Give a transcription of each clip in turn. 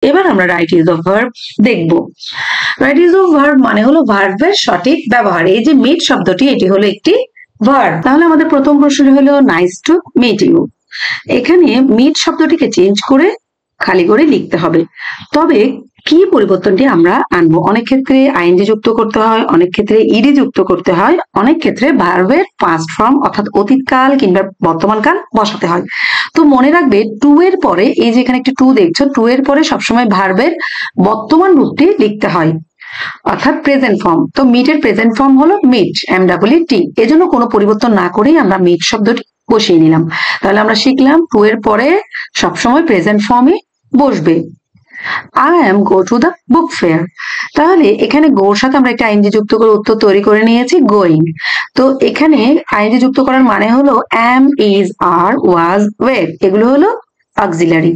এবার আমরা right use of verb দেখব। রাইট ইউজ অফ ভার্ব মানে হলো ভার্বের সঠিক ব্যবহার। এই যে মিট শব্দটি, এটি হলো একটি ভার্ব। তাহলে আমাদের প্রথম প্রশ্নটি হলো নাইস টু মিট ইউ। এখানে মিট শব্দটিকে চেঞ্জ করে খালি করে লিখতে হবে। তবে কি পরিবর্তনটি আমরা আনবো? অনেক ক্ষেত্রে আইএনজি যুক্ত করতে হয়, অনেক ক্ষেত্রে ইডি যুক্ত করতে হয়, অনেক ক্ষেত্রে ভার্বের পাস্ট ফর্ম অর্থাৎ অতীতকাল কিংবা বর্তমানকাল বসাতে হয়। তো মনে রাখবে টু এর পরে, এই যে এখানে একটি টু দেখছো, টু এর পরে সবসময় ভার্বের বর্তমান রূপটি লিখতে হয় অর্থাৎ প্রেজেন্ট ফর্ম। তো মিটের প্রেজেন্ট ফর্ম হলো মিট, MWT। এজন্য কোনো পরিবর্তন না করেই আমরা মিট শব্দটি বসিয়ে নিলাম। তাহলে আমরা শিখলাম টু এর পরে সবসময় প্রেজেন্ট ফর্মে বসবে। I am go to the book fair। তাহলে এখানে গোর সাথে আমরা একটা আইএনজি যুক্ত করে উত্তর তৈরি করে নিয়েছি গোয়িং। তো এখানে আইএনজি যুক্ত করার মানে হলো am, is, are, was, were, এগুলো হলো অক্সিলারি।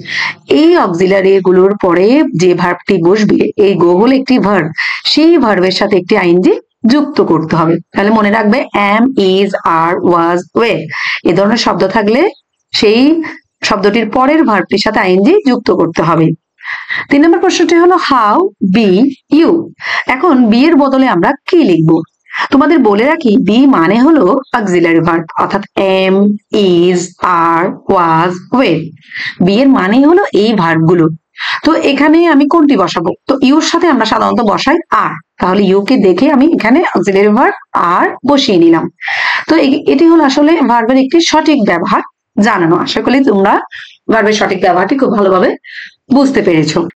এই অক্সিলারি গুলোর পরে যে ভার্বটি বসবে, এই গো হলো একটি ভার্ব, সেই ভার্বের সাথে একটি আইএনজি যুক্ত করতে হবে। তাহলে মনে রাখবে am, is, are, was, were এ ধরনের শব্দ থাকলে সেই শব্দটির পরের ভার্বটির সাথে আইএনজি যুক্ত করতে হবে। 3 নম্বর প্রশ্নটি হলো হাউ বি ইউ। এখন বি এর বদলে আমরা কি লিখব? তোমাদের বলে রাখি বি মানে হলো অক্সিলারি ভার্ব অর্থাৎ am, is, are, was, were. Be এর মানে হলো এই ভার্বগুলো। তো এখানে আমি কোনটি বসাবো? তো ইউর সাথে আমরা সাধারণত বসাই আর। তাহলে ইউ কে দেখে আমি এখানে অক্সিলারি ভার্ব আর বসিয়ে নিলাম। তো এটি হলো আসলে ভার্বের একটি সঠিক ব্যবহার জানানো। আশা করি তোমরা ভার্বের সঠিক ব্যবহারটি খুব ভালোভাবে বুঝতে পেরেছো।